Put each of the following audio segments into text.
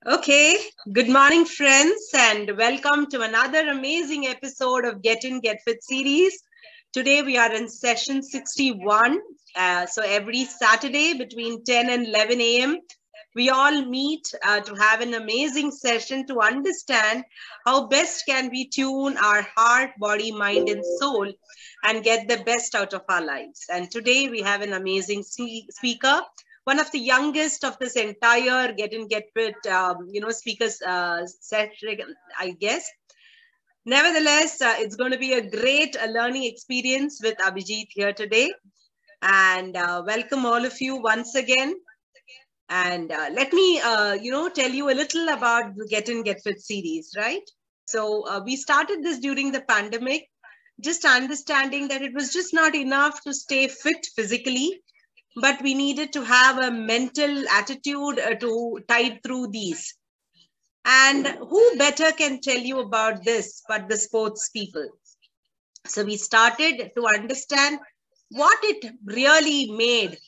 Okay, good morning, friends, and welcome to another amazing episode of Get In, Get Fit series. Today we are in session 61. So every Saturday between 10 and 11 a.m., we all meet to have an amazing session to understand how best can we tune our heart, body, mind, and soul and get the best out of our lives. And today we have an amazing speaker, one of the youngest of this entire Get In Get Fit, speakers set, I guess. Nevertheless, it's going to be a great learning experience with Abhijit here today. And welcome all of you once again. And let me, tell you a little about the Get In Get Fit series, right? So we started this during the pandemic, just understanding that it was just not enough to stay fit physically, but we needed to have a mental attitude to tide through these. And who better can tell you about this but the sports people? So we started to understand what it really made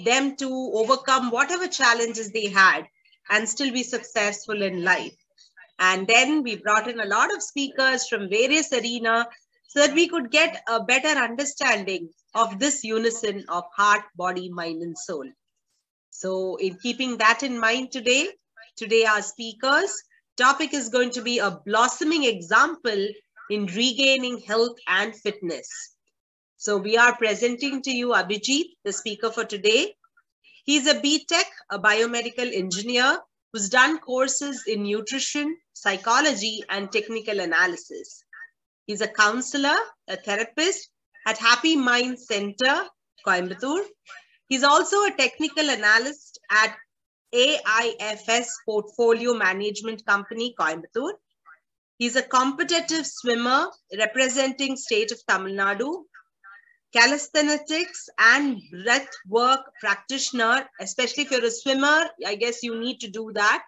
them to overcome whatever challenges they had and still be successful in life. And then we brought in a lot of speakers from various arenas so that we could get a better understanding of this unison of heart, body, mind, and soul. So in keeping that in mind today our speakers topic is going to be a blossoming example in regaining health and fitness. So we are presenting to you Abhijit, the speaker for today. He's a BTech, a biomedical engineer who's done courses in nutrition, psychology, and technical analysis. He's a counselor, a therapist at Happy Mind Center, Coimbatore. He's also a technical analyst at AIFS Portfolio Management Company, Coimbatore. He's a competitive swimmer representing state of Tamil Nadu, calisthenics and breath work practitioner, especially if you're a swimmer, I guess you need to do that.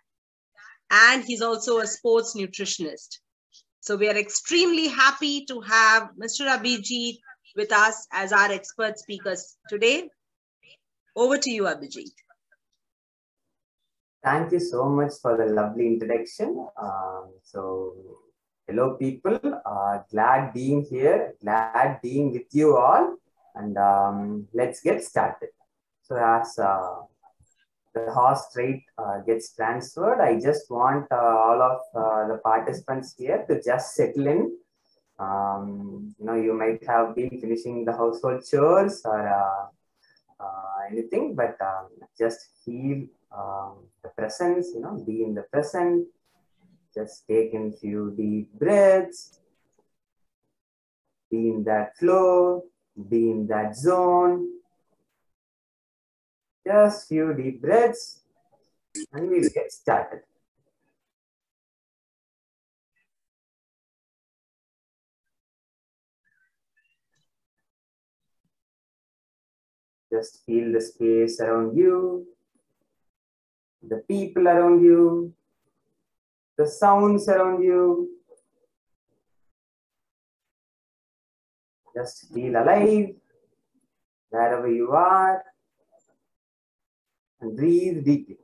And he's also a sports nutritionist. So we are extremely happy to have Mr. Abhijit with us as our expert speakers today. Over to you, Abhijit. Thank you so much for the lovely introduction. Hello people, glad being here, glad being with you all, and let's get started. So as the host rate gets transferred, I just want all of the participants here to just settle in. You might have been finishing the household chores or anything, but just feel the presence, be in the present. Just take in few deep breaths, be in that flow, be in that zone. Just few deep breaths and we'll get started. Just feel the space around you, the people around you, the sounds around you. Just feel alive wherever you are and breathe deeply.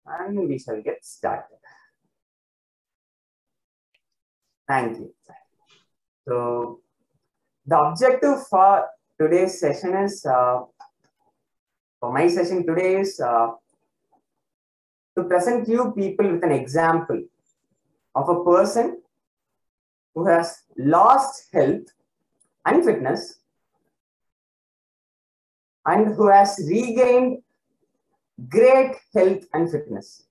And we shall get started. Thank you. So the objective for today's session is, for my session today is to present you people with an example of a person who has lost health and fitness and who has regained great health and fitness.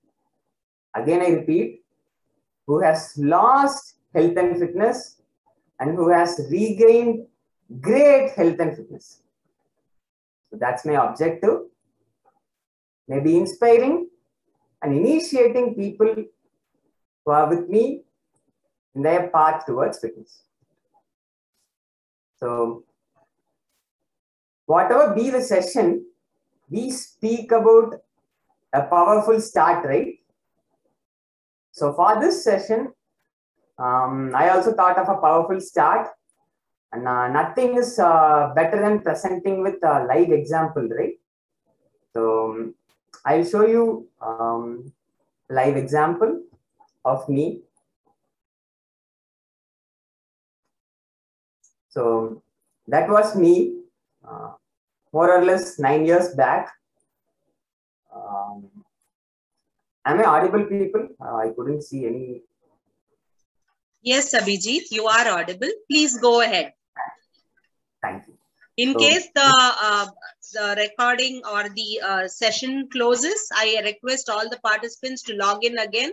Again, I repeat, who has lost health and fitness and who has regained great health and fitness. So that's my objective. Maybe inspiring and initiating people who are with me in their path towards fitness. So whatever be the session, we speak about a powerful start, right? So for this session, I also thought of a powerful start. And nothing is better than presenting with a live example, right? So I'll show you live example of me. So that was me, more or less 9 years back. Am I audible, people? I couldn't see any. Yes, Abhijit, you are audible. Please go ahead. Thank you. In case the recording or the session closes, I request all the participants to log in again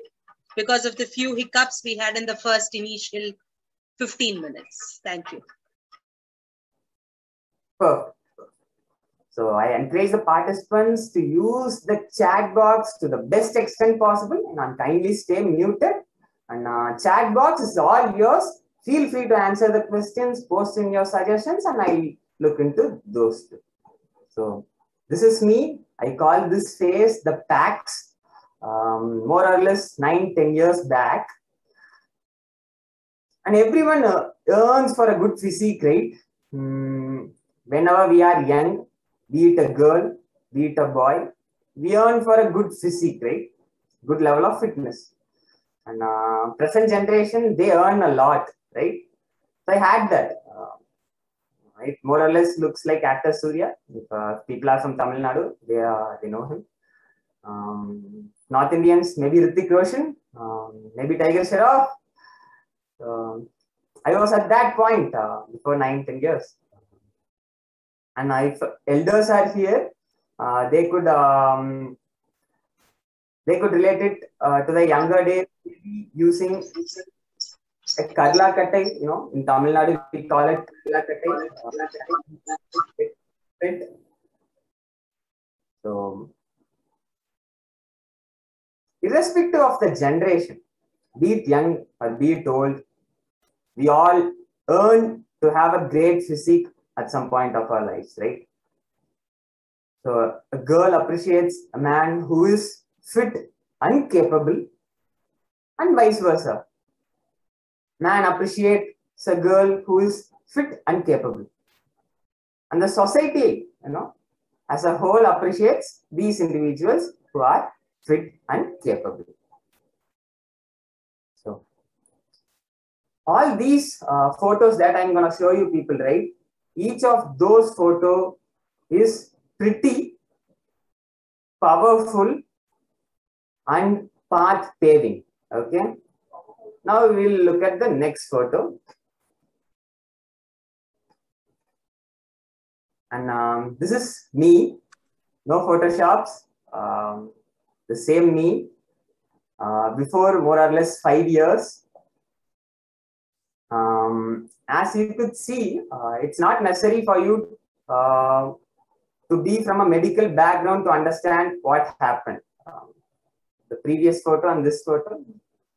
because of the few hiccups we had in the first initial 15 minutes. Thank you. Perfect. So I encourage the participants to use the chat box to the best extent possible, and kindly stay muted. And chat box is all yours. Feel free to answer the questions, post in your suggestions, and I'll look into those too. So this is me. I call this phase the PAX, more or less 9-10 years back. And everyone earns for a good physique, right? Whenever we are young, be it a girl, be it a boy, we earn for a good physique, right? Good level of fitness. And present generation, they earn a lot, right? So I had that. It more or less looks like actor Surya. If people are from Tamil Nadu, they know him. North Indians, maybe Hrithik Roshan, maybe Tiger Shroff. I was at that point before 9-10 years. And if elders are here, they could relate it to the younger days using a Karla Kattai, in Tamil Nadu, we call it Karla Kattai. So, irrespective of the generation, be it young or be it old, we all earn to have a great physique at some point of our lives, right? So, a girl appreciates a man who is fit and capable, and vice versa. Man appreciates a girl who is fit and capable. And the society, as a whole appreciates these individuals who are fit and capable. So, all these photos that I'm going to show you people, right? Each of those photos is pretty powerful and path paving, okay? Now we will look at the next photo. And this is me, no photoshops, the same me before more or less 5 years. As you could see, it's not necessary for you to be from a medical background to understand what happened. The previous photo and this photo,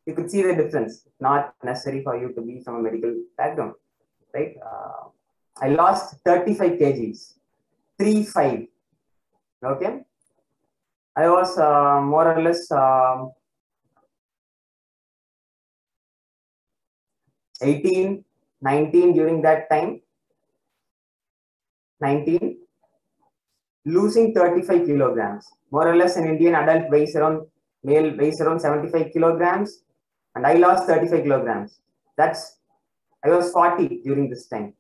you could see the difference. Not necessary for you to be from a medical background, right? I lost 35 kgs, 35. Okay. I was more or less 18, 19 during that time. 19, losing 35 kilograms. More or less an Indian adult weighs around, male weighs around 75 kilograms. And I lost 35 kilograms. I was 40 during this time.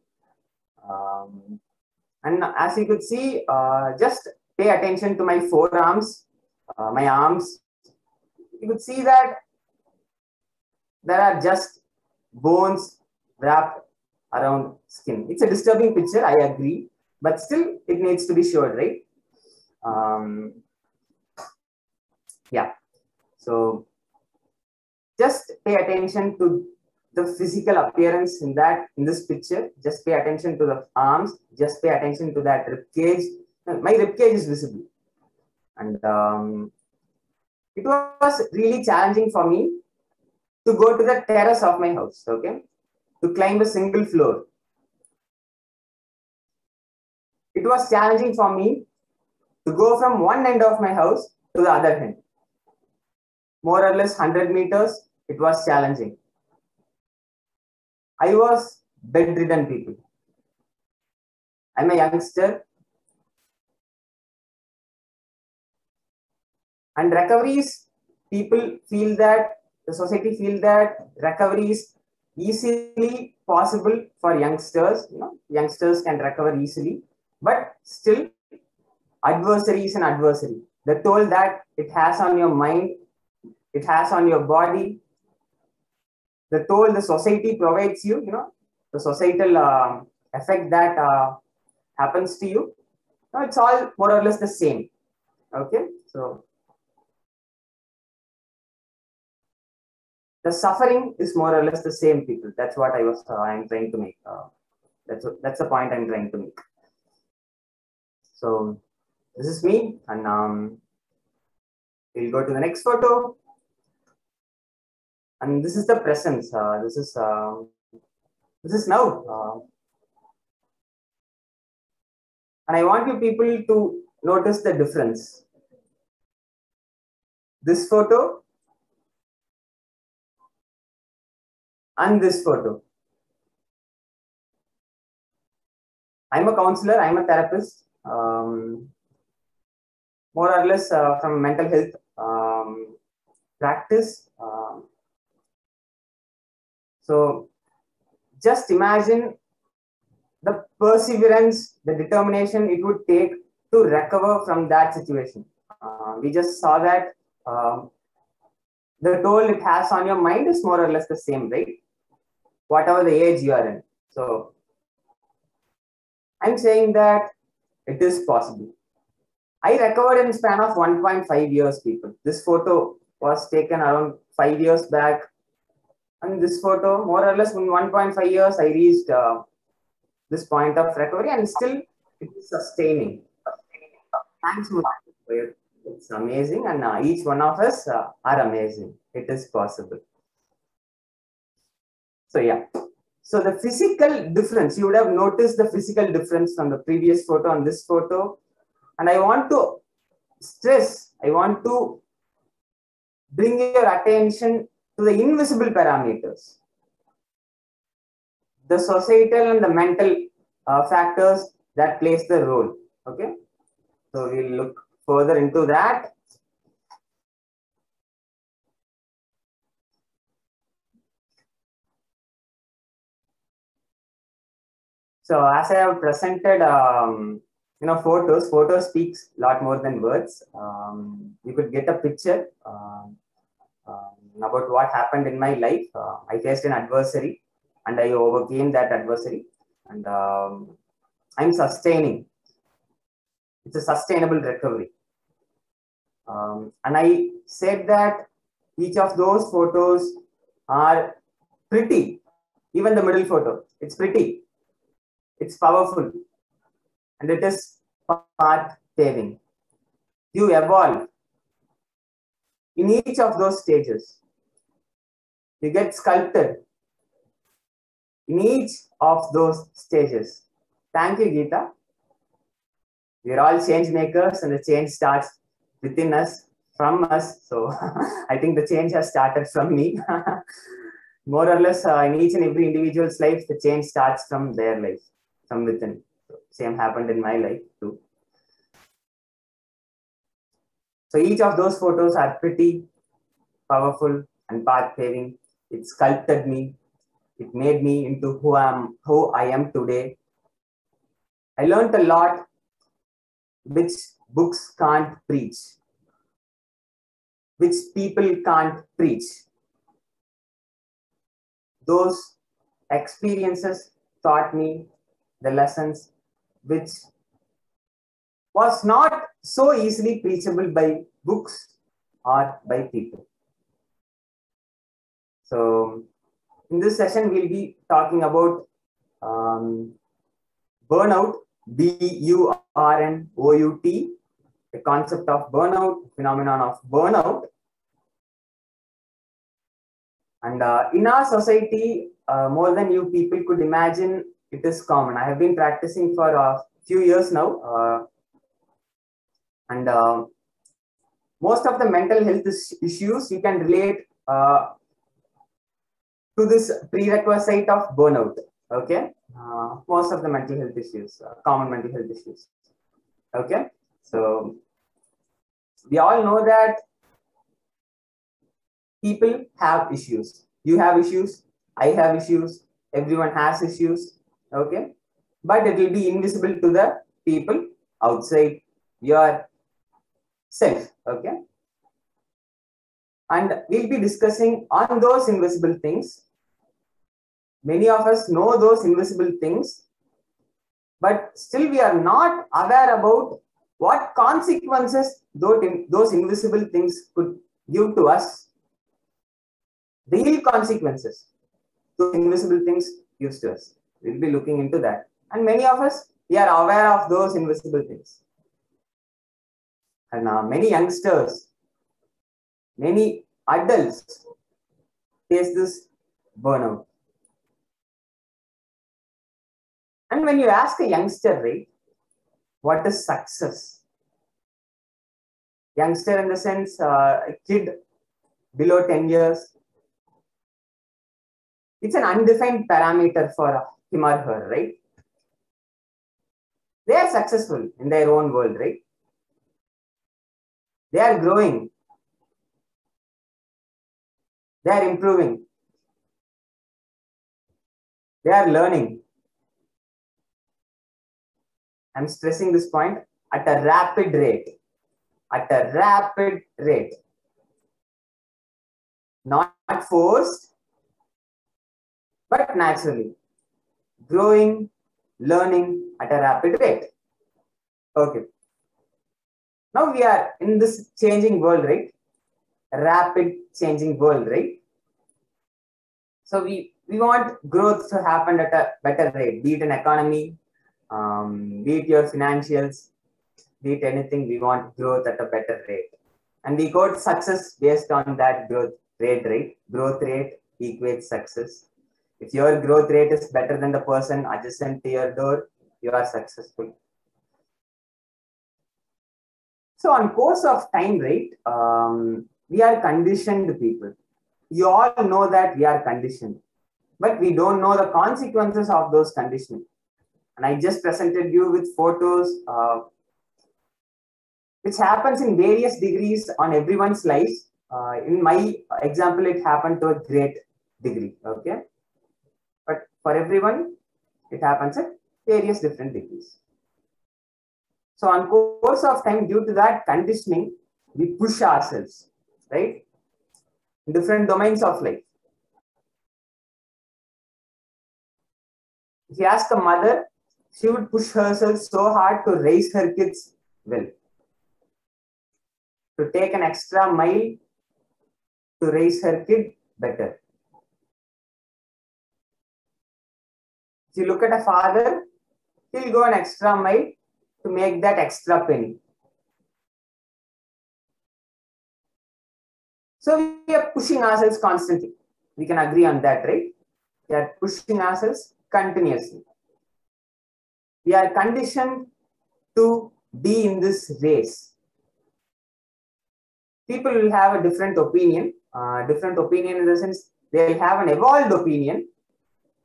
And as you could see, just pay attention to my forearms, my arms. You could see that there are just bones wrapped around skin. It's a disturbing picture, I agree, but still it needs to be showed, right? Yeah. So just pay attention to the physical appearance in this picture. Just pay attention to the arms. Just pay attention to that rib cage. My rib cage is visible, and it was really challenging for me to go to the terrace of my house. Okay, to climb a single floor. It was challenging for me to go from one end of my house to the other end. More or less 100 meters. It was challenging. I was bedridden, people. I'm a youngster. And recovery is, people feel that, the society feel that recovery is easily possible for youngsters. Youngsters can recover easily, but still adversary is an adversary. The toll that it has on your mind, it has on your body, the toll the society provides you, the societal effect that happens to you, it's all more or less the same. Okay, so the suffering is more or less the same, people. That's what I'm trying to make. That's the point I'm trying to make. So this is me, and we'll go to the next photo. And this is the presence. This is now. And I want you people to notice the difference. This photo and this photo. I'm a counselor, I'm a therapist, more or less from mental health practice. So just imagine the perseverance, the determination it would take to recover from that situation. We just saw that the toll it has on your mind is more or less the same, right? Whatever the age you are in. So I'm saying that it is possible. I recovered in span of 1.5 years, people. This photo was taken around 5 years back. And this photo, more or less in 1.5 years, I reached this point of recovery, and still it is sustaining. Thanks, Muthu. It's amazing, and each one of us are amazing. It is possible. So yeah. So the physical difference, you would have noticed the physical difference from the previous photo and this photo. And I want to stress, I want to bring your attention to the invisible parameters, the societal and the mental factors that plays the role. Okay, so we'll look further into that. So as I have presented, photos speaks a lot more than words. You could get a picture about what happened in my life. I faced an adversary and I overcame that adversary, and I'm sustaining. It's a sustainable recovery. And I said that each of those photos are pretty. Even the middle photo, it's pretty. It's powerful, and it is path paving. You evolve in each of those stages. You get sculpted in each of those stages. Thank you, Geeta. We're all change makers, and the change starts within us, from us. So I think the change has started from me. More or less, in each and every individual's life, the change starts from their life, from within. So same happened in my life too. So each of those photos are pretty, powerful, and path paving. It sculpted me. It made me into who I am today. I learned a lot which books can't preach, which people can't preach. Those experiences taught me the lessons which was not so easily preachable by books or by people. So in this session, we'll be talking about burnout, B-U-R-N-O-U-T, the concept of burnout, phenomenon of burnout. And in our society, more than you people could imagine, it is common. I have been practicing for a few years now. And most of the mental health issues you can relate to this prerequisite of burnout. Okay, most of the mental health issues, common mental health issues. Okay, so we all know that people have issues. You have issues, I have issues, everyone has issues. Okay, but it will be invisible to the people outside your self. Okay, and we'll be discussing on those invisible things. Many of us know those invisible things, but still we are not aware about what consequences those invisible things could give to us. Real consequences those invisible things gives to us. We'll be looking into that. And many of us, we are aware of those invisible things. And many youngsters, many adults face this burnout. And when you ask a youngster, right, what is success? Youngster in the sense, a kid below 10 years, it's an undefined parameter for him or her, right? They are successful in their own world, right? They are growing. They are improving. They are learning. I'm stressing this point, at a rapid rate. At a rapid rate. Not forced, but naturally. Growing, learning at a rapid rate. Okay. Now we are in this changing world, right? Rapid changing world, right? So we want growth to happen at a better rate, be it an economy, be it your financials, be it anything, we want growth at a better rate. And we quote success based on that growth rate, right? Growth rate equates success. If your growth rate is better than the person adjacent to your door, you are successful. So on course of time, right, we are conditioned people. You all know that we are conditioned, but we don't know the consequences of those conditioning. And I just presented you with photos, which happens in various degrees on everyone's lives. In my example, it happened to a great degree, okay? But for everyone, it happens at various different degrees. So on course of time, due to that conditioning, we push ourselves, right? In different domains of life. If you ask a mother, she would push herself so hard to raise her kids well. To take an extra mile to raise her kid better. If you look at a father, he'll go an extra mile to make that extra penny. So we are pushing ourselves constantly. We can agree on that, right? We are pushing ourselves continuously. We are conditioned to be in this race. People will have a different opinion in the sense they will have an evolved opinion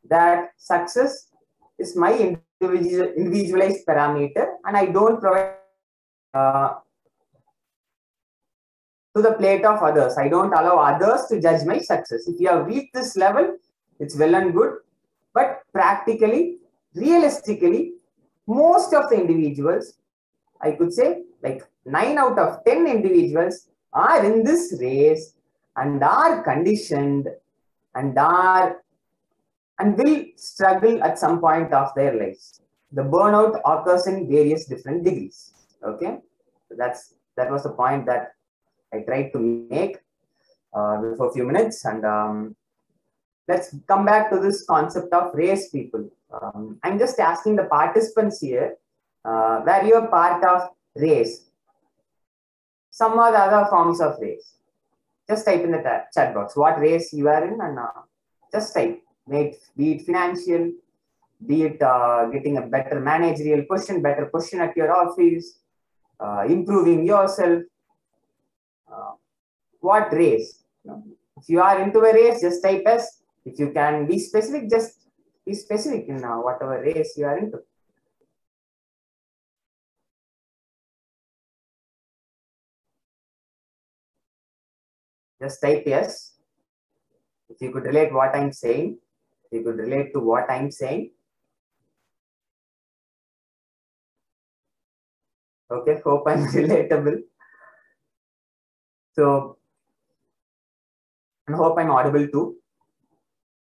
that success is my individualized parameter and I don't provide to the plate of others. I don't allow others to judge my success. If you have reached this level, it's well and good. But practically, realistically, most of the individuals, I could say like 9 out of 10 individuals are in this race and are conditioned and will struggle at some point of their lives. The burnout occurs in various different degrees. Okay, so that was the point that I tried to make for a few minutes, and let's come back to this concept of race, people. I'm just asking the participants here, were you a part of race? Some or the other forms of race. Just type in the chat box what race you are in, and just type. Be it financial, be it getting a better managerial position, better position at your office, improving yourself. What race? If you are into a race, just type S. If you can be specific, just Be specific in whatever race you are into. Just type yes. If you could relate what I'm saying, if you could relate to what I'm saying. Okay, hope I'm relatable. So, I hope I'm audible too.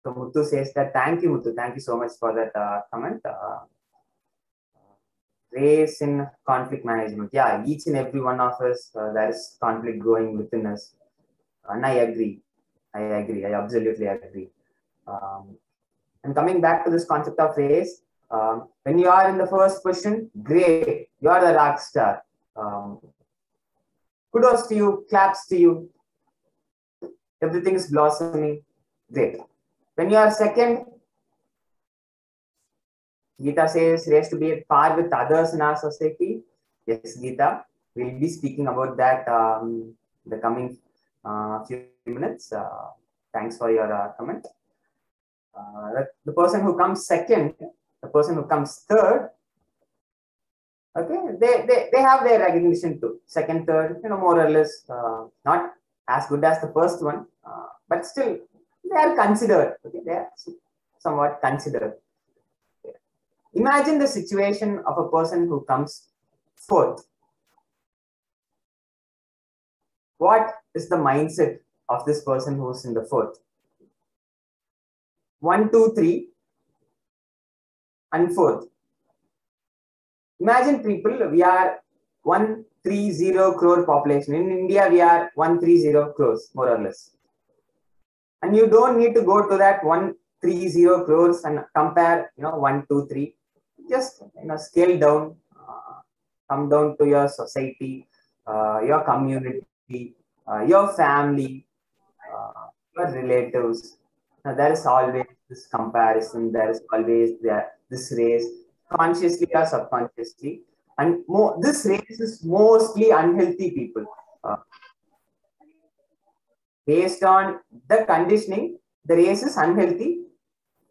So Muthu says that, thank you, Muthu. Thank you so much for that comment. Race in conflict management. Yeah, each and every one of us, there is conflict going within us. And I agree. I absolutely agree. And coming back to this concept of race, when you are in the first question, great, you are the rock star. Kudos to you, claps to you. Everything is blossoming. Great. When you are second, Geeta says race to be at par with others in our society. Yes, Geeta, we'll be speaking about that the coming few minutes. Thanks for your comment. The person who comes second, the person who comes third, okay, they have their recognition too. Second, third, more or less, not as good as the first one, but still they are considered. Okay, they are somewhat considered. Imagine the situation of a person who comes fourth. What is the mindset of this person who's in the fourth? 1, 2, 3, and fourth. Imagine people, we are 130 crore population. In India, we are 130 crores, more or less. And you don't need to go to that 130 crores and compare, 1, 2, 3. Just, scale down, come down to your society, your community, your family, your relatives. Now, there is always this comparison. There is always this race, consciously or subconsciously. And this race is mostly unhealthy people. Based on the conditioning, the race is unhealthy.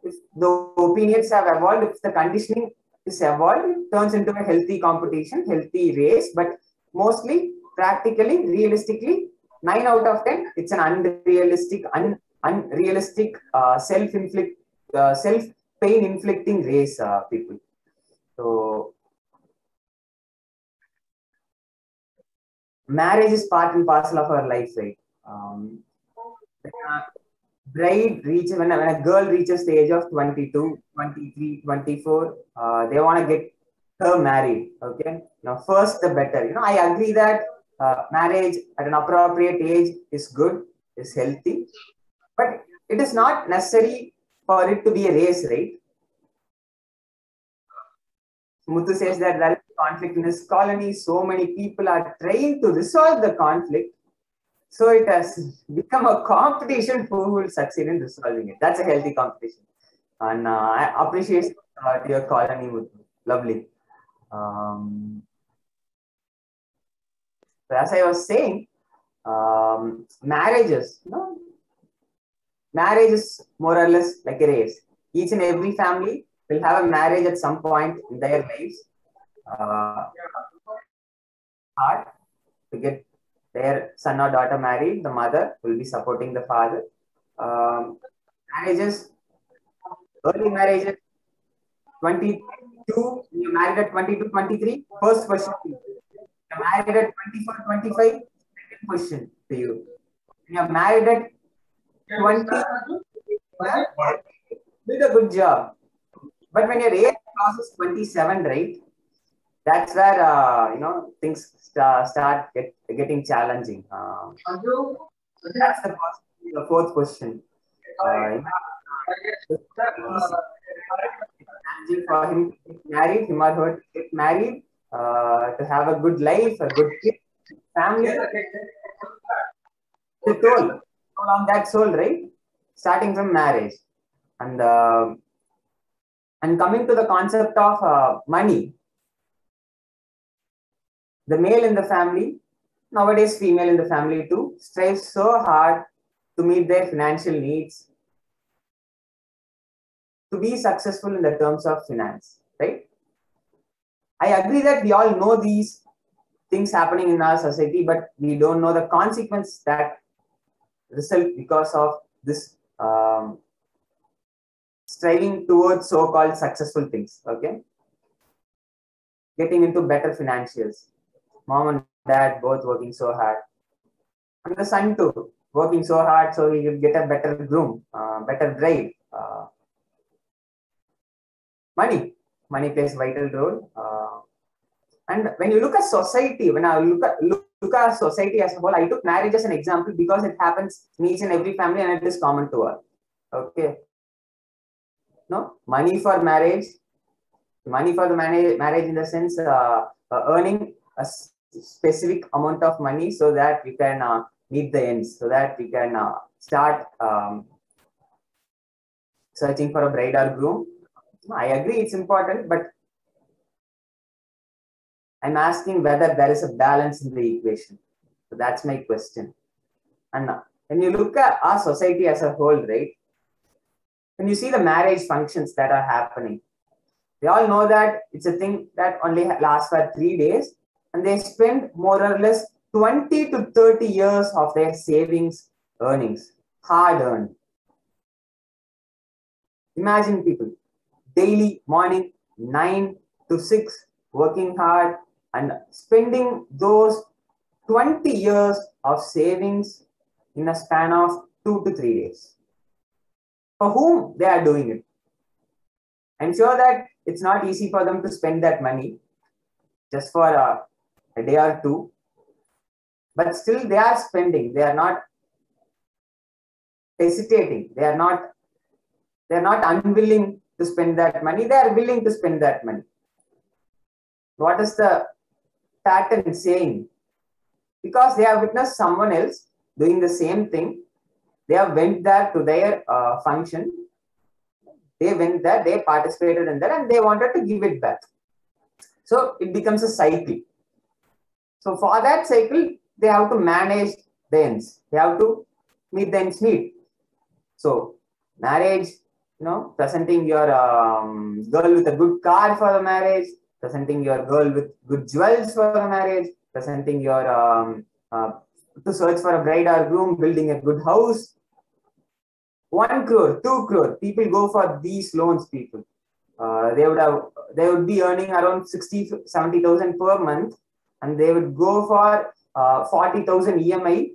If the opinions have evolved, if the conditioning is evolved, it turns into a healthy competition, healthy race. But mostly, practically, realistically, 9 out of 10, it's an unrealistic, self-pain inflicting race, people. So, marriage is part and parcel of our life, right? When a girl reaches the age of 22, 23, 24, they want to get her married. Okay. Now, first the better. I agree that marriage at an appropriate age is good, is healthy, but it is not necessary for it to be a race, right? Muthu says that there is conflict in his colony. So many people are trying to resolve the conflict. So it has become a competition who will succeed in resolving it. That's a healthy competition. And I appreciate your colony, Muthu. Lovely. So as I was saying, marriage is more or less like a race. Each and every family will have a marriage at some point in their lives. Hard to get their son or daughter married. The mother will be supporting the father. Marriages, early marriages, 22, you married at 22, 23, first question to you. You're married at 24, 25, second question to you. You're married at 20, did a good job. But when your age crosses 27, right, that's where, things start getting challenging. That's the fourth question. For him to get married, him or her to get married, to have a good life, a good kid, family. The toll on that soul, right? Starting from marriage. And coming to the concept of money, the male in the family, nowadays female in the family too, strives so hard to meet their financial needs, to be successful in the terms of finance, right? I agree that we all know these things happening in our society, but we don't know the consequence that result because of this striving towards so-called successful things. Okay, getting into better financials, mom and dad both working so hard, and the son too working so hard so he will get a better groom, better bride. Money plays a vital role. And when you look at society, when I look at society as a whole, I took marriage as an example because it happens in each and every family and it is common to all. Okay. No, money for the marriage in the sense earning a specific amount of money so that we can meet the ends, so that we can start searching for a bride or groom. I agree it's important, but I'm asking whether there is a balance in the equation. So that's my question. And when you look at our society as a whole, right? When you see the marriage functions that are happening, they all know that it's a thing that only lasts for 3 days, and they spend more or less 20 to 30 years of their savings, earnings, hard earned. Imagine people daily morning 9 to 6 working hard and spending those 20 years of savings in a span of 2 to 3 days. For whom they are doing it? I'm sure that it's not easy for them to spend that money just for a day or two, but still they are spending. They are not hesitating. They are not unwilling to spend that money. They are willing to spend that money. What is the pattern saying? Because they have witnessed someone else doing the same thing. They have went there to their function. They went there, they participated in that, and they wanted to give it back. So it becomes a cycle. So for that cycle, they have to manage the ends. They have to meet the ends meet. So marriage, presenting your girl with a good car for the marriage, presenting your girl with good jewels for the marriage, presenting your to search for a bride or groom, building a good house. 1 crore, 2 crore. People go for these loans. People, they would be earning around 60-70,000 per month, and they would go for 40,000 EMI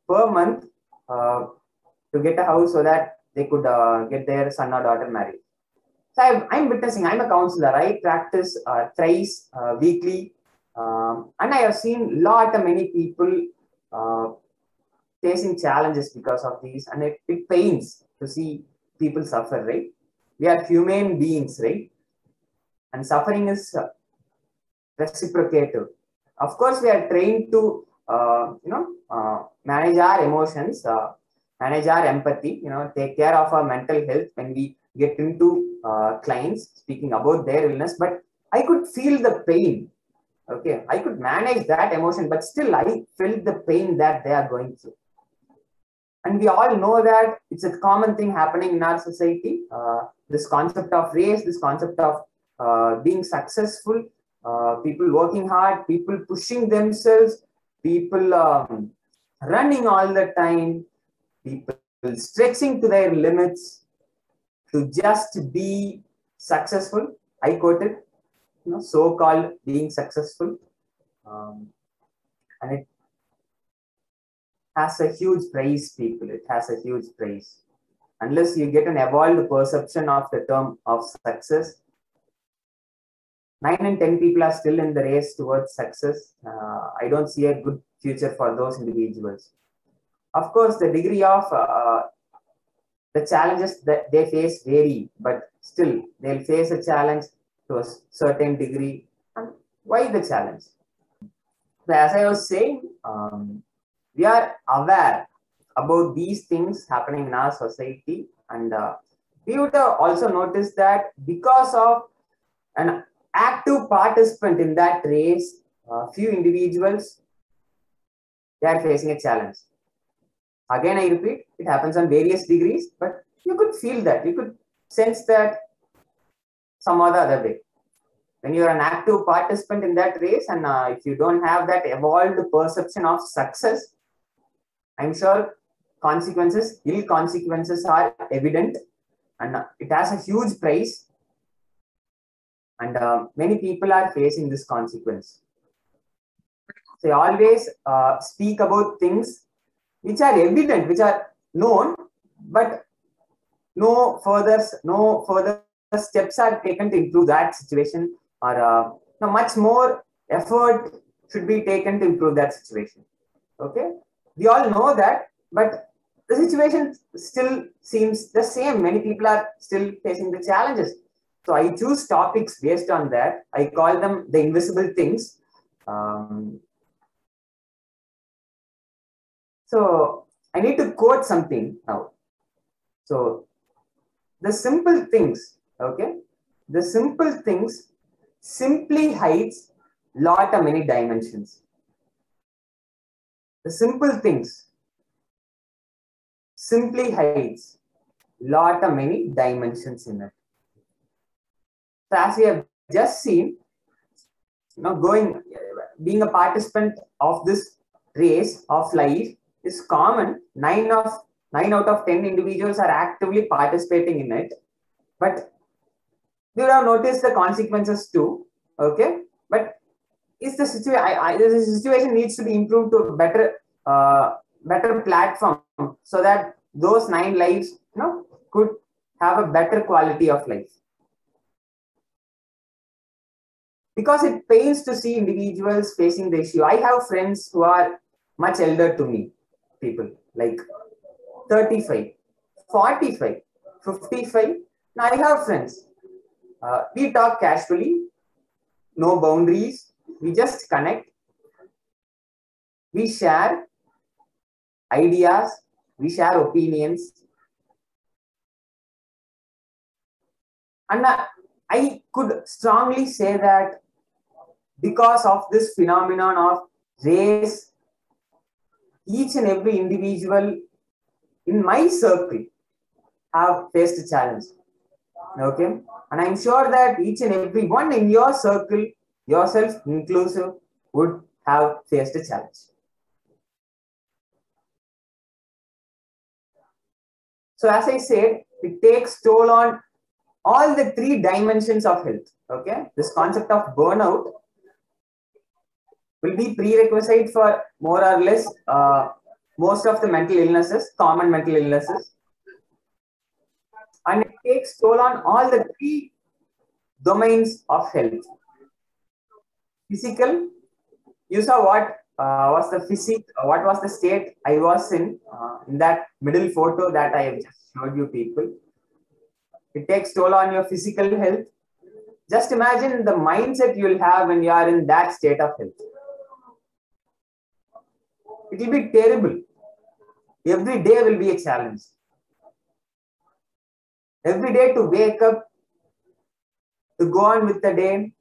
per month to get a house so that they could get their son or daughter married. So I'm witnessing. I'm a counselor. I practice thrice weekly, and I have seen many people facing challenges because of these, and it pains to see people suffer, right? We are human beings, right? And suffering is reciprocative. Of course, we are trained to, manage our emotions, manage our empathy, take care of our mental health when we get into clients speaking about their illness. But I could feel the pain. Okay, I could manage that emotion, but still I felt the pain that they are going through. And we all know that it's a common thing happening in our society. This concept of race, this concept of being successful, people working hard, people pushing themselves, people running all the time, people stretching to their limits to just be successful. I quoted, so-called being successful. And it has a huge price, people. It has a huge price. Unless you get an evolved perception of the term of success, 9 in 10 people are still in the race towards success. I don't see a good future for those individuals. Of course, the degree of the challenges that they face vary, but still they'll face a challenge to a certain degree. And why the challenge? So as I was saying, we are aware about these things happening in our society, and we would also notice that because of an active participant in that race, few individuals, they are facing a challenge. Again, I repeat, it happens on various degrees, but you could feel that. You could sense that some other way. When you are an active participant in that race, and if you don't have that evolved perception of success, I'm sure ill consequences are evident, and it has a huge price. And many people are facing this consequence. So I always speak about things which are evident, which are known, but no further steps are taken to improve that situation, or much more effort should be taken to improve that situation. Okay, we all know that, but the situation still seems the same. Many people are still facing the challenges. So I choose topics based on that. I call them the invisible things. So I need to quote something now. So the simple things, okay? The simple things simply hides lot of many dimensions. The simple things simply hides lot of many dimensions in it. So as we have just seen, being a participant of this race of life is common. 9 out of 10 individuals are actively participating in it, but you would have noticed the consequences too. Okay, but is the situation needs to be improved to a better platform, so that those 9 lives could have a better quality of life. Because it pains to see individuals facing the issue. I have friends who are much elder to me, people like 35, 45, 55. Now I have friends. We talk casually, no boundaries. We just connect. We share ideas. We share opinions. And I could strongly say that because of this phenomenon of race, each and every individual in my circle have faced a challenge. Okay, and I'm sure that each and every one in your circle, yourself inclusive, would have faced a challenge. So as I said, it takes toll on all the 3 dimensions of health. Okay, this concept of burnout will be prerequisite for more or less most of the mental illnesses, common mental illnesses. And it takes toll on all the 3 domains of health. Physical, you saw what was the physique, what was the state I was in that middle photo that I have just showed you people. It takes toll on your physical health. Just imagine the mindset you will have when you are in that state of health. It will be terrible. Every day will be a challenge. Every day to wake up, to go on with the day,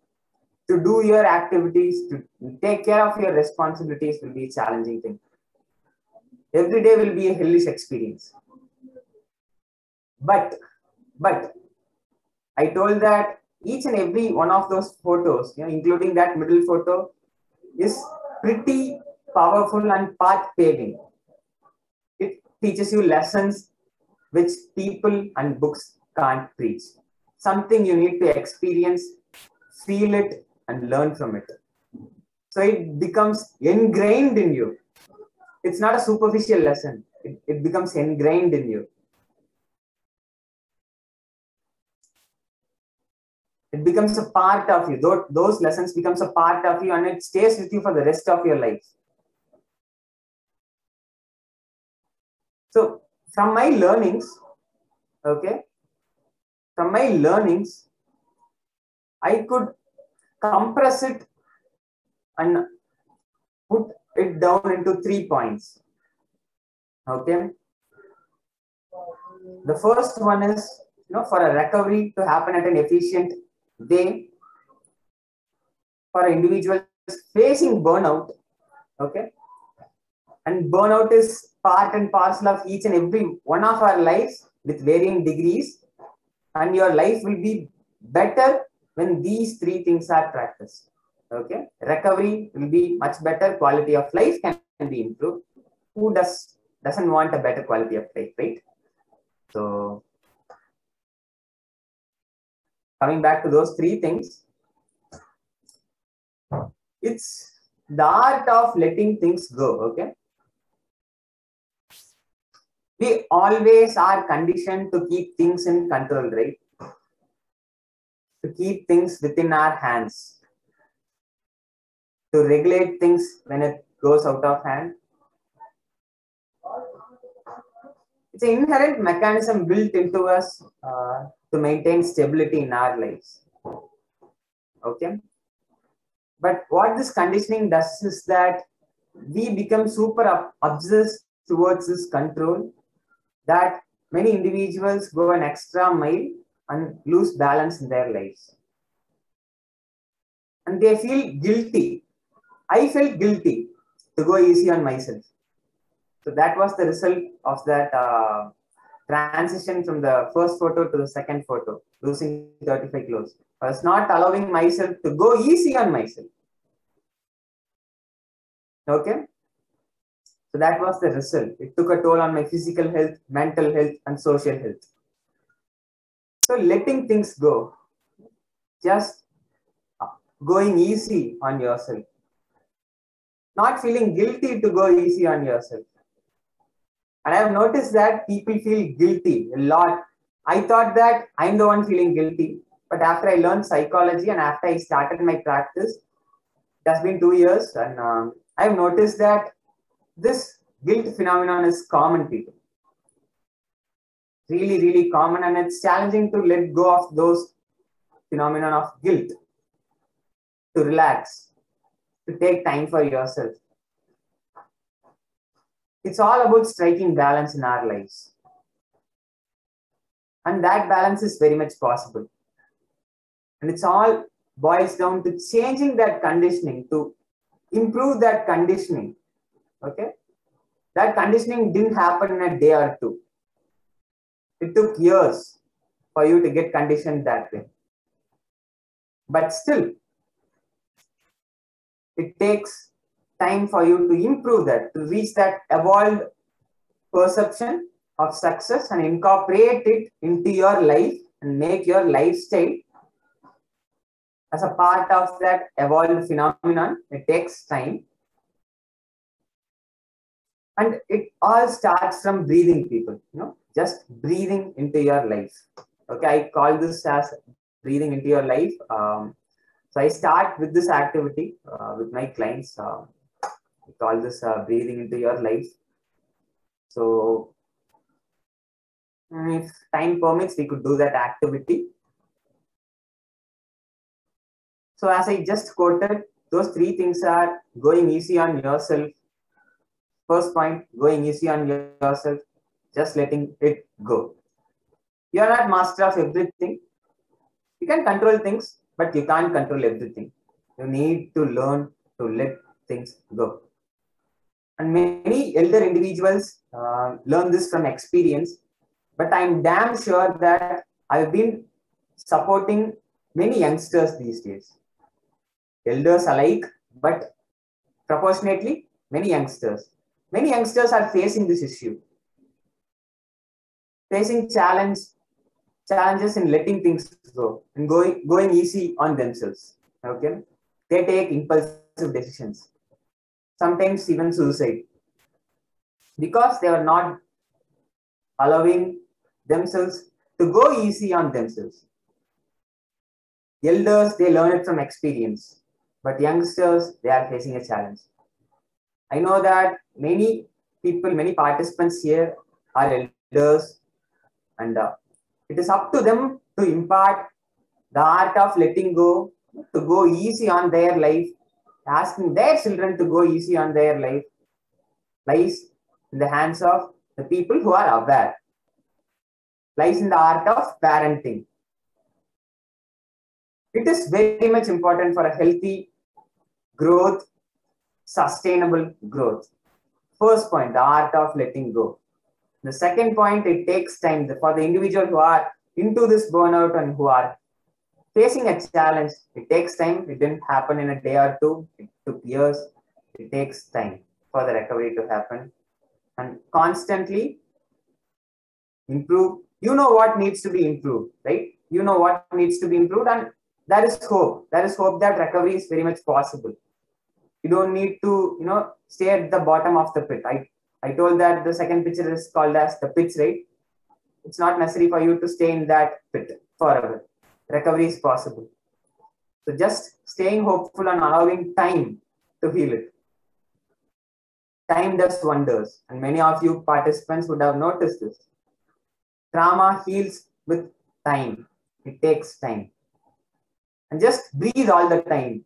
to do your activities, to take care of your responsibilities will be a challenging thing. Every day will be a hellish experience. But I told that each and every one of those photos, including that middle photo, is pretty powerful and path paving. It teaches you lessons which people and books can't preach. Something you need to experience, feel it, and learn from it. So it becomes ingrained in you. It's not a superficial lesson. It becomes ingrained in you. It becomes a part of you. Those lessons becomes a part of you, and it stays with you for the rest of your life. So from my learnings, okay, I could compress it and put it down into 3 points. Okay. The first one is, for a recovery to happen at an efficient way, for individuals facing burnout, okay, and burnout is part and parcel of each and every one of our lives with varying degrees. And your life will be better when these three things are practiced. Okay, recovery will be much better. Quality of life can be improved. Who doesn't want a better quality of life, right? So coming back to those three things, it's the art of letting things go. Okay, we always are conditioned to keep things in control, right? To keep things within our hands, to regulate things when it goes out of hand. It's an inherent mechanism built into us to maintain stability in our lives. Okay. But what this conditioning does is that we become super obsessed towards this control that many individuals go an extra mile and lose balance in their lives. And they feel guilty. I felt guilty to go easy on myself. So that was the result of that transition from the first photo to the second photo, losing 35 kilos. I was not allowing myself to go easy on myself. Okay. So that was the result. It took a toll on my physical health, mental health, and social health. So letting things go, just going easy on yourself, not feeling guilty to go easy on yourself. And I have noticed that people feel guilty a lot. I thought that I'm the one feeling guilty. But after I learned psychology and after I started my practice, it has been 2 years. And I've noticed that this guilt phenomenon is common, people. Really, really common. And it's challenging to let go of those phenomenon of guilt, to relax, to take time for yourself. It's all about striking balance in our lives. And that balance is very much possible. And it's all boils down to changing that conditioning, to improve that conditioning. Okay? That conditioning didn't happen in a day or two. It took years for you to get conditioned that way. But still, it takes time for you to improve that, to reach that evolved perception of success and incorporate it into your life and make your lifestyle as a part of that evolved phenomenon. It takes time. And it all starts from breathing, people, just breathing into your life. Okay, I call this as breathing into your life. So I start with this activity with my clients. We call this breathing into your life. So if time permits, we could do that activity. So as I just quoted, those three things are going easy on yourself. First point, going easy on yourself, just letting it go. You are not master of everything. You can control things, but you can't control everything. You need to learn to let things go. And many elder individuals learn this from experience, but I'm damn sure that I've been supporting many youngsters these days. Elders alike, but proportionately, many youngsters. Many youngsters are facing this issue, facing challenges in letting things go and going easy on themselves. Okay, they take impulsive decisions, sometimes even suicide, because they are not allowing themselves to go easy on themselves. Elders, they learn it from experience, but youngsters, they are facing a challenge. I know that many people, many participants here are elders, and it is up to them to impart the art of letting go, to go easy on their life, asking their children to go easy on their life, lies in the hands of the people who are aware, lies in the art of parenting. It is very much important for a healthy growth, sustainable growth. First point, the art of letting go. The second point, it takes time for the individual who are into this burnout and who are facing a challenge. It takes time. It didn't happen in a day or two. It took years. It takes time for the recovery to happen, and constantly improve. You know what needs to be improved, right? You know what needs to be improved, and there is hope. There is hope that recovery is very much possible. You don't need to, stay at the bottom of the pit. I told that the second picture is called as the pits, right? It's not necessary for you to stay in that pit forever. Recovery is possible. So just staying hopeful and allowing time to heal it. Time does wonders, and many of you participants would have noticed this. Trauma heals with time. It takes time. And just breathe all the time.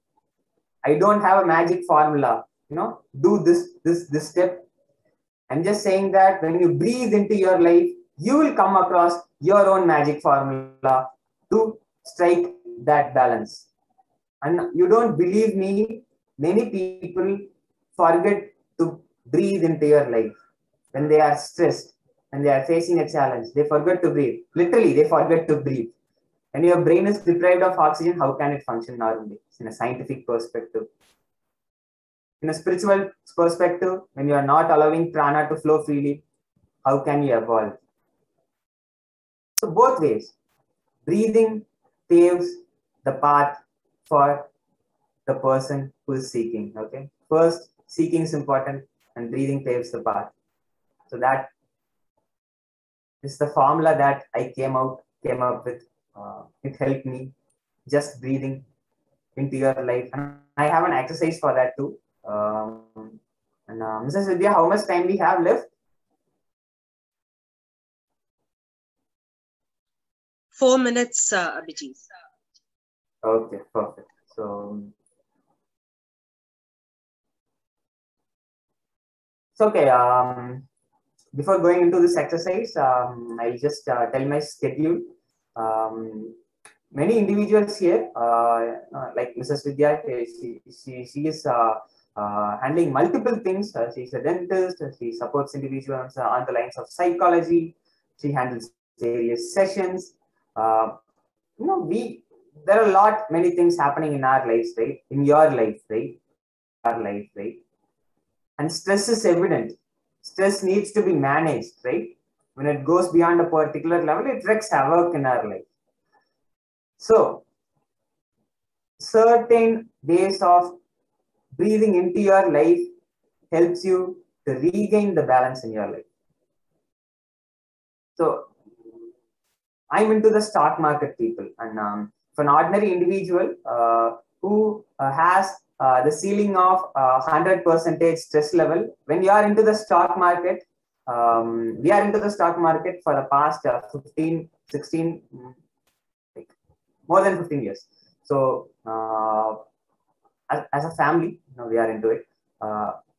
I don't have a magic formula, do this step. I'm just saying that when you breathe into your life, you will come across your own magic formula to strike that balance. And you don't believe me, many people forget to breathe into your life. When they are stressed and they are facing a challenge, they forget to breathe. Literally, they forget to breathe. When your brain is deprived of oxygen, how can it function normally? It's in a scientific perspective. In a spiritual perspective, when you are not allowing prana to flow freely, how can you evolve? So both ways, breathing paves the path for the person who is seeking. Okay, first seeking is important, and breathing paves the path. So that is the formula that I came up with. It helped me, just breathing into your life, and I have an exercise for that too. Mrs. Vidya, how much time we have left? 4 minutes, Abhijit. Okay, perfect. So it's okay. Before going into this exercise, I'll just tell my schedule. Many individuals here, like Mrs. Vidya, she is handling multiple things. She's a dentist. She supports individuals on the lines of psychology. She handles various sessions. There are many things happening in our lives, right? In your life, right? Our life, right? And stress is evident. Stress needs to be managed, right? When it goes beyond a particular level, it wreaks havoc in our life. So, certain ways of breathing into your life helps you to regain the balance in your life. So, I'm into the stock market, people, and for an ordinary individual who has the ceiling of 100% stress level, when you are into the stock market, we are into the stock market for the past 15, 16, more than 15 years. So as a family, we are into it.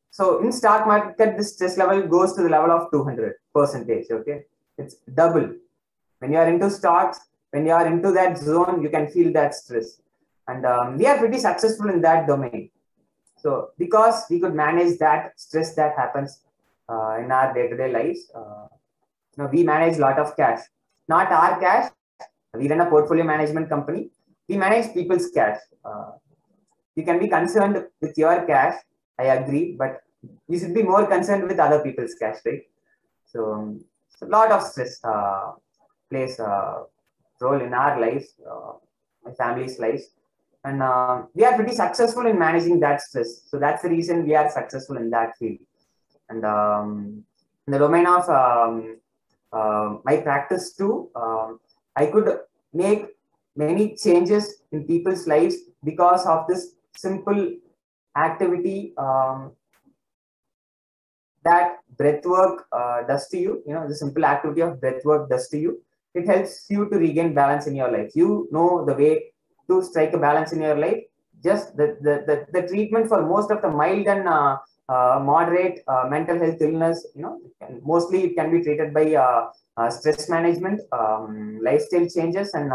So in stock market, this stress level goes to the level of 200%. Okay, it's double. When you are into stocks, when you are into that zone, you can feel that stress. And we are pretty successful in that domain. So because we could manage that stress that happens in our day-to-day lives, we manage a lot of cash. Not our cash. We run a portfolio management company. We manage people's cash. You can be concerned with your cash, I agree, but you should be more concerned with other people's cash, right? So a lot of stress plays a role in our lives, my family's lives. And we are pretty successful in managing that stress. So that's the reason we are successful in that field. And in the domain of my practice too, I could make many changes in people's lives because of this simple activity that breath work does to you. The simple activity of breath work does to you. It helps you to regain balance in your life. You know the way to strike a balance in your life. Just the treatment for most of the mild and moderate mental health illness, mostly it can be treated by stress management, lifestyle changes, and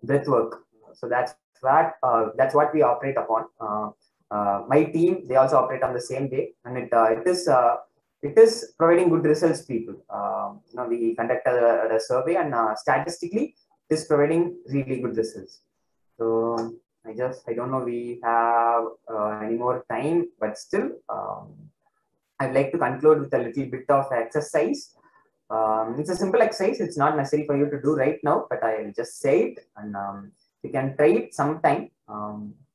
breath work. So that's what we operate upon. My team, they also operate on the same way, and it is providing good results, people. We conduct a survey, and statistically, it is providing really good results. So I don't know we have any more time, but still I'd like to conclude with a little bit of exercise. It's a simple exercise. It's not necessary for you to do right now, but I'll just say it, and you can try it sometime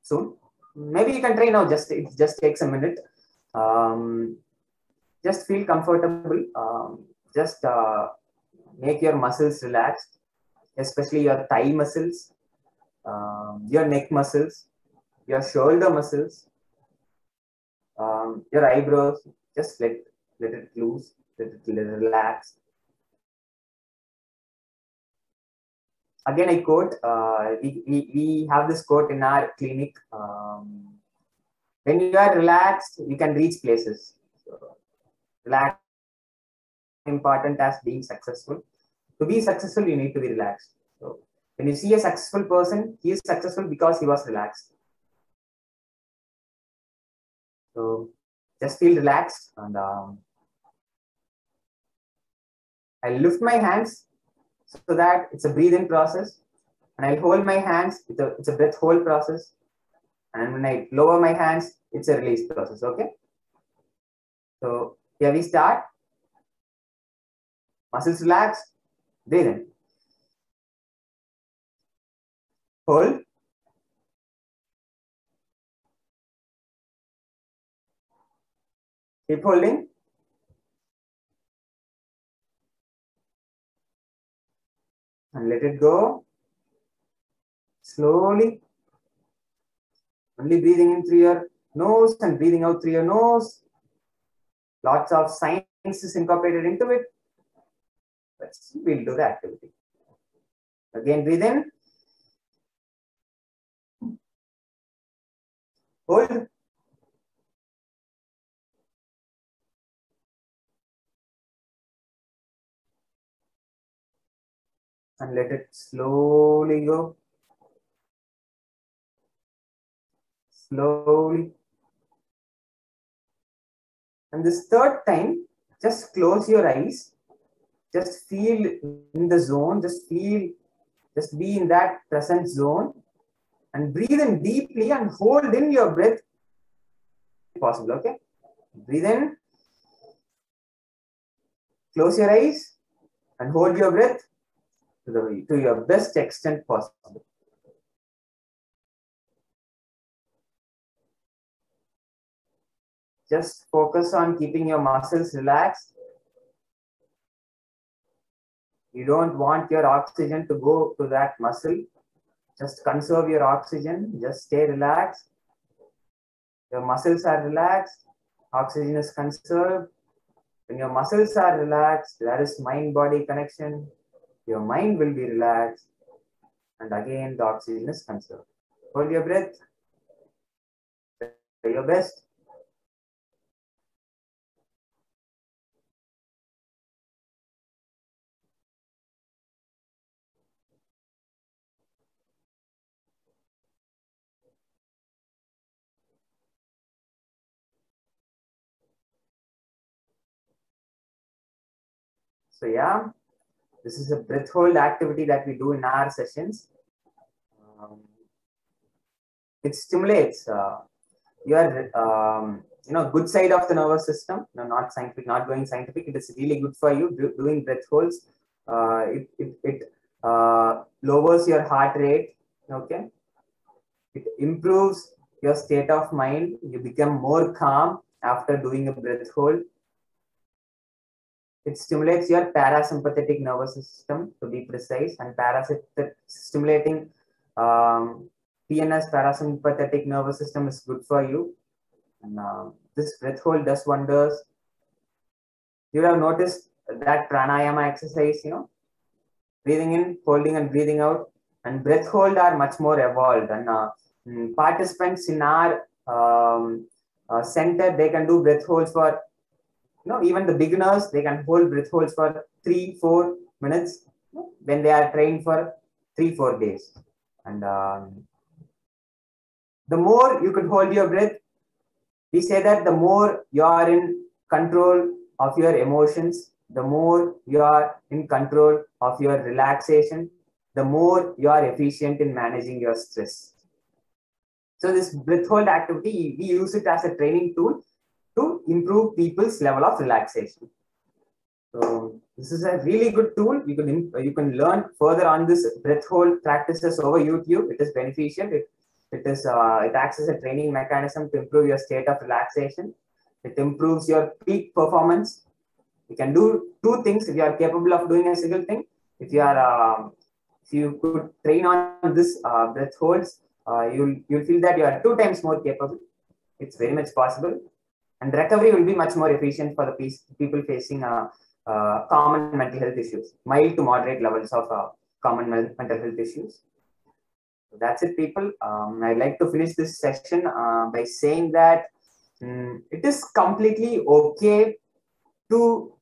soon. Maybe you can try now. It just takes a minute. Just feel comfortable. Just make your muscles relaxed, especially your thigh muscles, your neck muscles, your shoulder muscles, your eyebrows. Just let it loose, let it relax. Again, I quote, we have this quote in our clinic. When you are relaxed, you can reach places. So, relax important as being successful. To be successful, you need to be relaxed. So when you see a successful person, he is successful because he was relaxed. So just feel relaxed, and I'll lift my hands so that it's a breathe-in process, and I'll hold my hands. It's a breath hold process, and when I lower my hands, it's a release process. Okay. So here we start. Muscles relaxed. Breathe in. Hold. Keep holding. And let it go. Slowly. Only breathing in through your nose and breathing out through your nose. Lots of science is incorporated into it. But we'll do the activity. Again, breathe in. Hold. And let it slowly go. Slowly. And this third time, just close your eyes. Just feel in the zone. Just be in that present zone. And breathe in deeply and hold in your breath. If possible, okay? Breathe in. Close your eyes and hold your breath to your best extent possible. Just focus on keeping your muscles relaxed. You don't want your oxygen to go to that muscle. Just conserve your oxygen. Just stay relaxed. Your muscles are relaxed. Oxygen is conserved. When your muscles are relaxed, there is mind-body connection. Your mind will be relaxed. And again, the oxygen is conserved. Hold your breath. Do your best. So yeah, this is a breath hold activity that we do in our sessions. It stimulates your good side of the nervous system. No, not scientific, not going scientific. It is really good for you doing breath holds. It lowers your heart rate. Okay. It improves your state of mind. You become more calm after doing a breath hold. It stimulates your parasympathetic nervous system, to be precise, and stimulating PNS, parasympathetic nervous system, is good for you. And this breath hold does wonders. You have noticed that pranayama exercise, breathing in, holding, and breathing out, and breath hold are much more evolved. And participants in our center, they can do breath holds for, even the beginners, they can hold breath holds for 3-4 minutes when they are trained for 3-4 days. And the more you could hold your breath, we say that the more you are in control of your emotions, the more you are in control of your relaxation, the more you are efficient in managing your stress. So this breath hold activity, we use it as a training tool to improve people's level of relaxation. So this is a really good tool. You can learn further on this breath hold practices over YouTube. It is beneficial. It acts as a training mechanism to improve your state of relaxation. It improves your peak performance. You can do two things if you are capable of doing a single thing. If you could train on this breath holds, you'll feel that you are 2 times more capable. It's very much possible, and recovery will be much more efficient for the people facing common mental health issues, mild to moderate levels of common mental health issues. So that's it, people. I'd like to finish this session by saying that it is completely okay to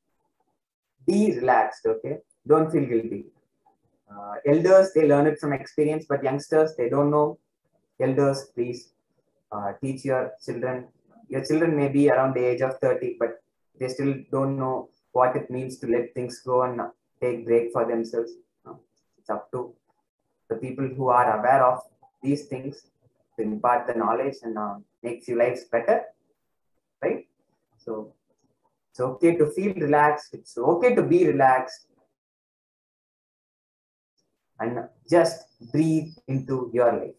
be relaxed. Okay, don't feel guilty. Elders, they learn it from experience, but youngsters, they don't know. Elders, please teach your children. Your children may be around the age of 30, but they still don't know what it means to let things go and take break for themselves. It's up to the people who are aware of these things to impart the knowledge and make your lives better, right? So it's okay to feel relaxed. It's okay to be relaxed. And just breathe into your life.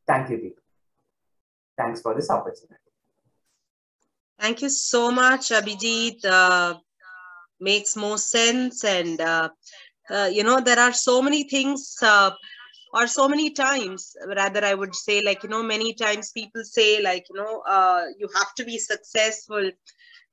Thank you, people. Thanks for this opportunity. Thank you so much, Abhijit. Makes more sense. And, there are so many things, or so many times, rather, I would say, many times people say, you have to be successful,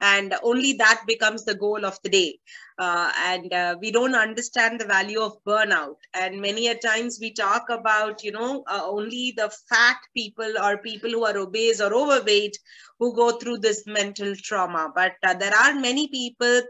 and only that becomes the goal of the day. And we don't understand the value of burnout. And many a times we talk about, only the fat people or people who are obese or overweight who go through this mental trauma. But there are many people,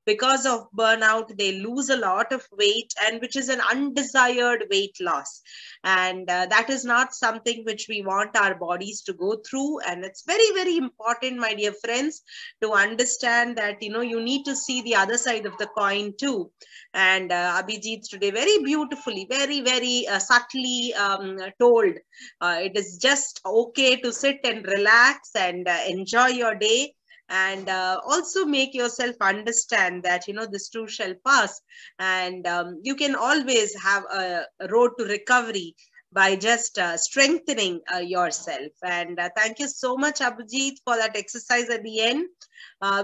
because of burnout, they lose a lot of weight, and which is an undesired weight loss. And that is not something which we want our bodies to go through. And it's very, very important, my dear friends, to understand that, you need to see the other side of the coin too. And Abhijit today very beautifully, very, very subtly told, it is just okay to sit and relax and enjoy your day. And also make yourself understand that, this too shall pass. And you can always have a road to recovery by just strengthening yourself. And thank you so much, Abhijit, for that exercise at the end.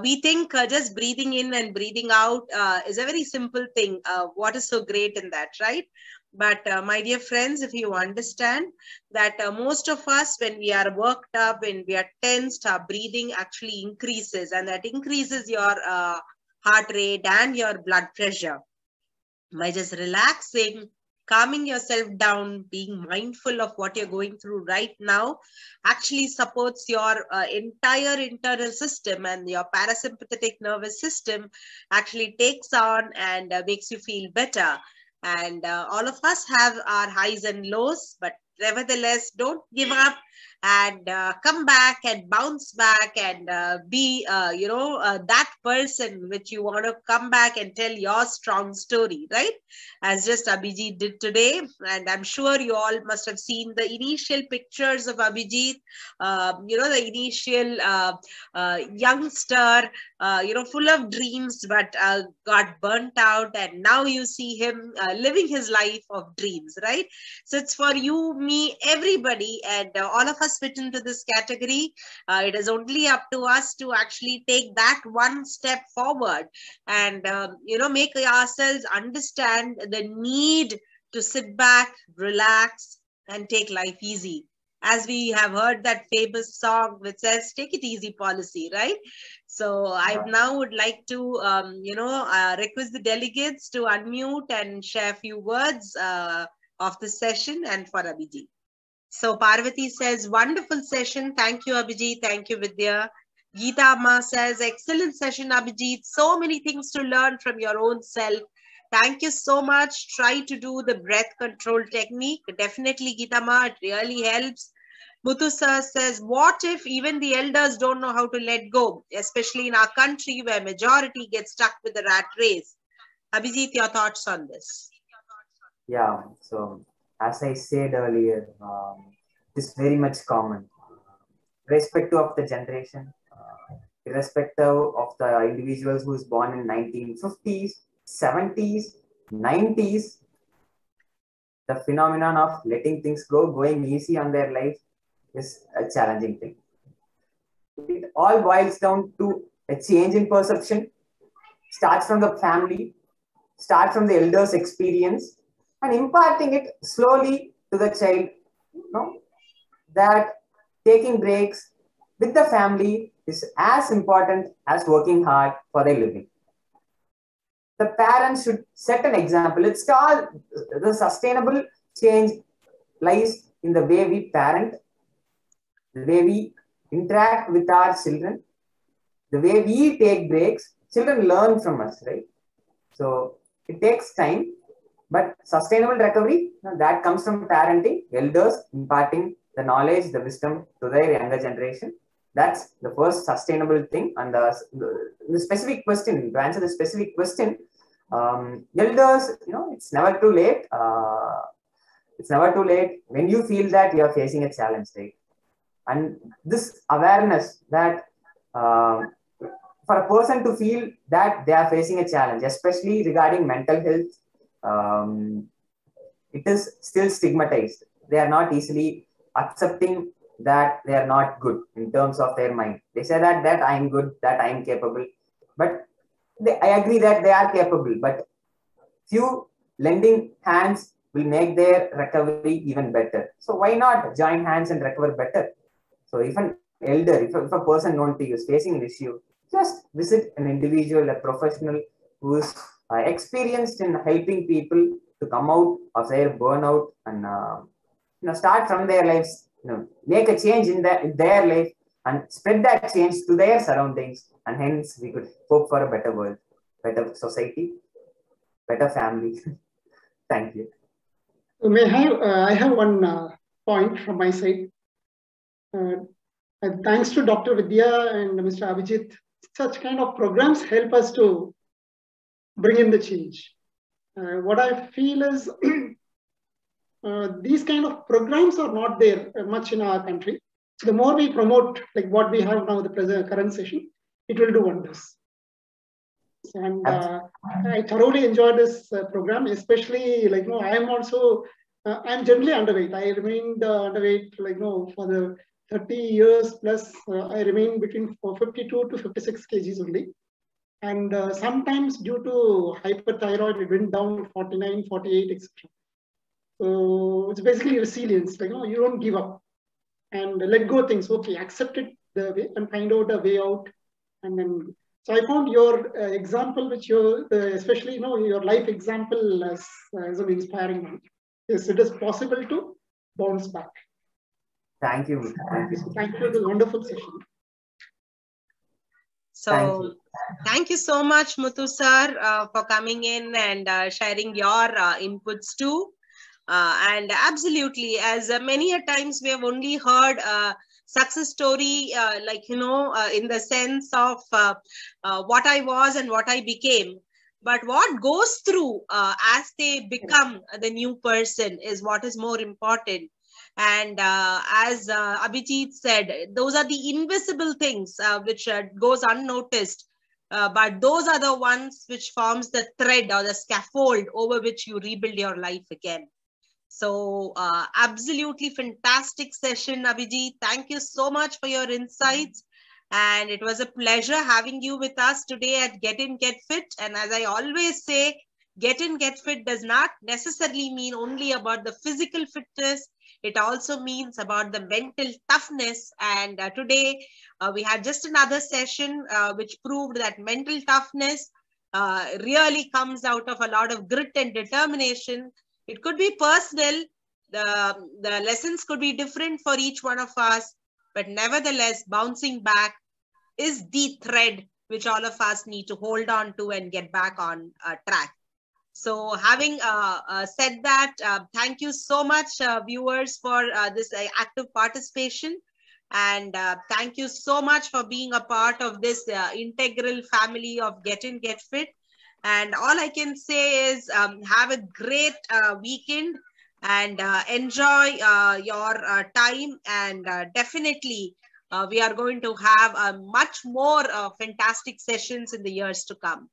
We think just breathing in and breathing out is a very simple thing. What is so great in that, right? But my dear friends, if you understand that most of us, when we are worked up, when we are tensed, our breathing actually increases, and that increases your heart rate and your blood pressure. By just relaxing, calming yourself down, being mindful of what you're going through right now, actually supports your entire internal system, and your parasympathetic nervous system actually takes on and makes you feel better. And all of us have our highs and lows, but nevertheless, don't give up, and come back and bounce back, and be, that person which you want to come back and tell your strong story, right? As just Abhijit did today. And I'm sure you all must have seen the initial pictures of Abhijit, the initial youngster, full of dreams, but got burnt out. And now you see him living his life of dreams, right? So it's for you, me, everybody, and all of us fit into this category. It is only up to us to actually take that one step forward, and make ourselves understand the need to sit back, relax, and take life easy. As we have heard that famous song which says, "Take it easy" policy, right? So I now would like to, request the delegates to unmute and share a few words of the session, and for Abhijit. So Parvati says, wonderful session. Thank you, Abhijit. Thank you, Vidya. Geeta Amma says, excellent session, Abhijit. So many things to learn from your own self. Thank you so much. Try to do the breath control technique. Definitely, Geeta Amma, it really helps. Muthu sir says, what if even the elders don't know how to let go, especially in our country where majority gets stuck with the rat race? Abhijit, your thoughts on this? Yeah, so as I said earlier, it is very much common, irrespective of the generation, irrespective of the individuals who is born in 1950s, 70s, 90s, the phenomenon of letting things go, going easy on their life is a challenging thing. It all boils down to a change in perception, starts from the family, start from the elders' experience, and imparting it slowly to the child. You know, that taking breaks with the family is as important as working hard for their living. The parents should set an example. It's called the sustainable change lies in the way we parent, the way we interact with our children, the way we take breaks. Children learn from us, right? So it takes time, but sustainable recovery, that comes from parenting, elders imparting the knowledge, the wisdom to their younger generation. That's the first sustainable thing. And the specific question, to answer the specific question, elders, it's never too late. It's never too late when you feel that you are facing a challenge, right? And this awareness that for a person to feel that they are facing a challenge, especially regarding mental health, it is still stigmatized. They are not easily accepting that they are not good in terms of their mind. They say that I am good, that I am capable, but I agree that they are capable. But few lending hands will make their recovery even better. So why not join hands and recover better? So if an elder, if a person known to you is facing an issue, just visit an individual, a professional who is experienced in helping people to come out of their burnout and start from their lives, make a change in their life and spread that change to their surroundings, and hence we could hope for a better world, better society, better family. Thank you. I have one point from my side. Thanks to Dr. Vidya and Mr. Abhijit, such kind of programs help us to bring in the change. What I feel is these kind of programs are not there much in our country. So the more we promote, like what we have now, the current session, it will do wonders. And I thoroughly enjoyed this program, especially I'm also I'm generally underweight. I remained underweight for the 30 years plus. I remain between 52 to 56 kgs only. And sometimes due to hyperthyroid, it went down to 49, 48, etc. So it's basically resilience. You don't give up and let go things. Okay, accept it the way and find out a way out. And then, so I found your example, which you, especially your life example, as an inspiring one. Yes, it is possible to bounce back. Thank you. Thank you. Thank you for the wonderful session. So thank you so much, Muthu sir, for coming in and sharing your inputs too. And absolutely, as many a times we have only heard success story, in the sense of what I was and what I became. But what goes through as they become the new person is what is more important. And as Abhijit said, those are the invisible things which goes unnoticed. But those are the ones which forms the thread or the scaffold over which you rebuild your life again. So absolutely fantastic session, Abhijit. Thank you so much for your insights. And it was a pleasure having you with us today at Get In, Get Fit. And as I always say, Get In, Get Fit does not necessarily mean only about the physical fitness. It also means about the mental toughness. And today we had just another session which proved that mental toughness really comes out of a lot of grit and determination. It could be personal. The lessons could be different for each one of us. But nevertheless, bouncing back is the thread which all of us need to hold on to and get back on track. So having said that, thank you so much, viewers, for this active participation. And thank you so much for being a part of this integral family of Get In, Get Fit. And all I can say is have a great weekend and enjoy your time. And definitely, we are going to have much more fantastic sessions in the years to come.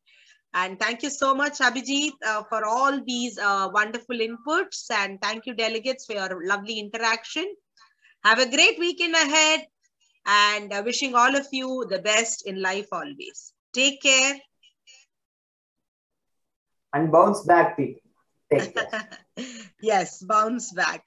And thank you so much, Abhijit, for all these wonderful inputs. And thank you, delegates, for your lovely interaction. Have a great weekend ahead. And wishing all of you the best in life always. Take care. And bounce back, people. Take care. Yes, bounce back.